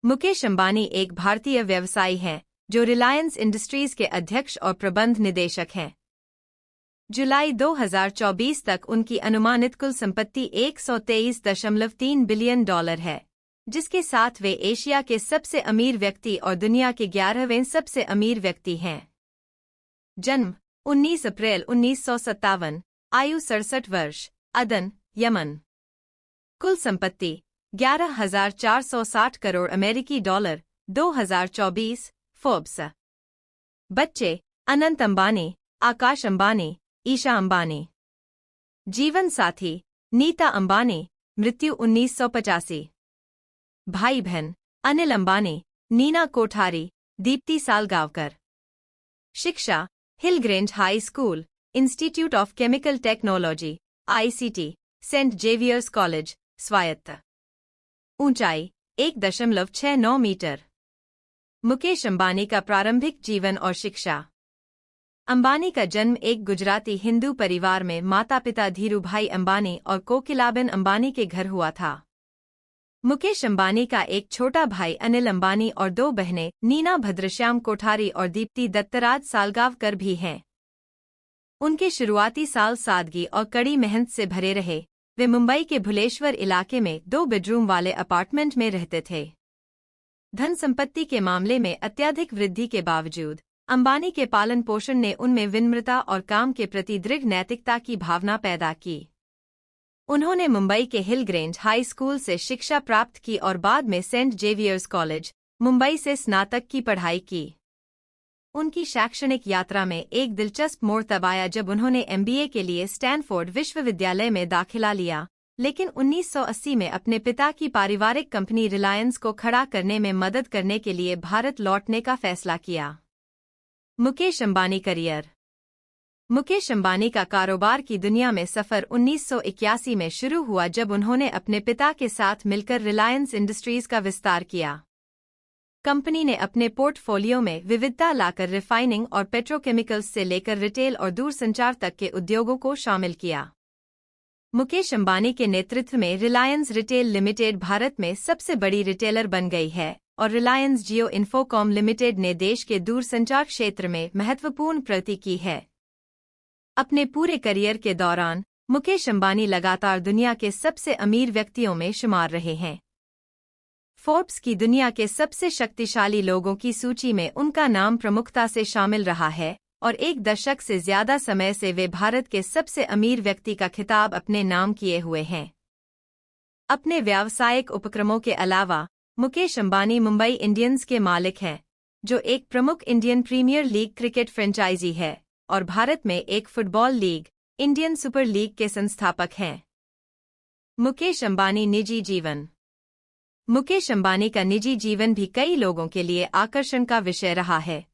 मुकेश अंबानी एक भारतीय व्यवसायी हैं जो रिलायंस इंडस्ट्रीज के अध्यक्ष और प्रबंध निदेशक हैं। जुलाई 2024 तक उनकी अनुमानित कुल संपत्ति $123.3 बिलियन है, जिसके साथ वे एशिया के सबसे अमीर व्यक्ति और दुनिया के 11वें सबसे अमीर व्यक्ति हैं। जन्म 19 अप्रैल 1957, आयु 67 वर्ष, अदन, यमन। कुल संपत्ति 11,460 करोड़ अमेरिकी डॉलर, 2024, फोर्ब्स। बच्चे अनंत अंबानी, आकाश अंबानी, ईशा अंबानी। जीवन साथी नीता अंबानी, मृत्यु 1985। भाई बहन अनिल अंबानी, नीना कोठारी, दीप्ति सालगावकर। शिक्षा Hillgrange high school, institute of chemical technology, ICT, saint Xavier's college, स्वायत्त। ऊंचाई 1.69 मीटर। मुकेश अंबानी का प्रारंभिक जीवन और शिक्षा। अंबानी का जन्म एक गुजराती हिंदू परिवार में माता पिता धीरूभाई अंबानी और कोकिलाबेन अंबानी के घर हुआ था। मुकेश अंबानी का एक छोटा भाई अनिल अंबानी और 2 बहनें नीना भद्रश्याम कोठारी और दीप्ति दत्तराज सालगावकर भी हैं। उनके शुरुआती साल सादगी और कड़ी मेहनत से भरे रहे। वे मुंबई के भुलेश्वर इलाके में 2 बेडरूम वाले अपार्टमेंट में रहते थे। धन संपत्ति के मामले में अत्यधिक वृद्धि के बावजूद अंबानी के पालन पोषण ने उनमें विनम्रता और काम के प्रति दृढ़ नैतिकता की भावना पैदा की। उन्होंने मुंबई के हिलग्रेंज हाई स्कूल से शिक्षा प्राप्त की और बाद में सेंट जेवियर्स कॉलेज, मुंबई से स्नातक की पढ़ाई की। उनकी शैक्षणिक यात्रा में एक दिलचस्प मोड़ तब आया जब उन्होंने MBA के लिए स्टैनफोर्ड विश्वविद्यालय में दाखिला लिया, लेकिन 1980 में अपने पिता की पारिवारिक कंपनी रिलायंस को खड़ा करने में मदद करने के लिए भारत लौटने का फैसला किया। मुकेश अंबानी करियर। मुकेश अंबानी का कारोबार की दुनिया में सफर 1981 में शुरू हुआ जब उन्होंने अपने पिता के साथ मिलकर रिलायंस इंडस्ट्रीज का विस्तार किया। कंपनी ने अपने पोर्टफोलियो में विविधता लाकर रिफाइनिंग और पेट्रोकेमिकल्स से लेकर रिटेल और दूरसंचार तक के उद्योगों को शामिल किया। मुकेश अंबानी के नेतृत्व में रिलायंस रिटेल लिमिटेड भारत में सबसे बड़ी रिटेलर बन गई है और रिलायंस जियो इन्फोकॉम लिमिटेड ने देश के दूरसंचार क्षेत्र में महत्वपूर्ण प्रगति की है। अपने पूरे करियर के दौरान मुकेश अंबानी लगातार दुनिया के सबसे अमीर व्यक्तियों में शुमार रहे हैं। फोर्ब्स की दुनिया के सबसे शक्तिशाली लोगों की सूची में उनका नाम प्रमुखता से शामिल रहा है और 1 दशक से ज्यादा समय से वे भारत के सबसे अमीर व्यक्ति का खिताब अपने नाम किए हुए हैं। अपने व्यावसायिक उपक्रमों के अलावा मुकेश अंबानी मुंबई इंडियंस के मालिक हैं, जो एक प्रमुख Indian premier league cricket franchise है, और भारत में एक football league, Indian super league के संस्थापक हैं। मुकेश अंबानी निजी जीवन। मुकेश अंबानी का निजी जीवन भी कई लोगों के लिए आकर्षण का विषय रहा है।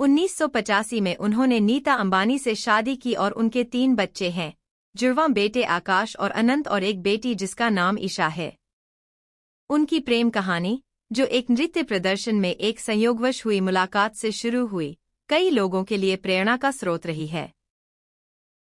1985 में उन्होंने नीता अंबानी से शादी की और उनके 3 बच्चे हैं, जुड़वां बेटे आकाश और अनंत और एक बेटी जिसका नाम ईशा है। उनकी प्रेम कहानी, जो एक नृत्य प्रदर्शन में एक संयोगवश हुई मुलाकात से शुरू हुई, कई लोगों के लिए प्रेरणा का स्रोत रही है।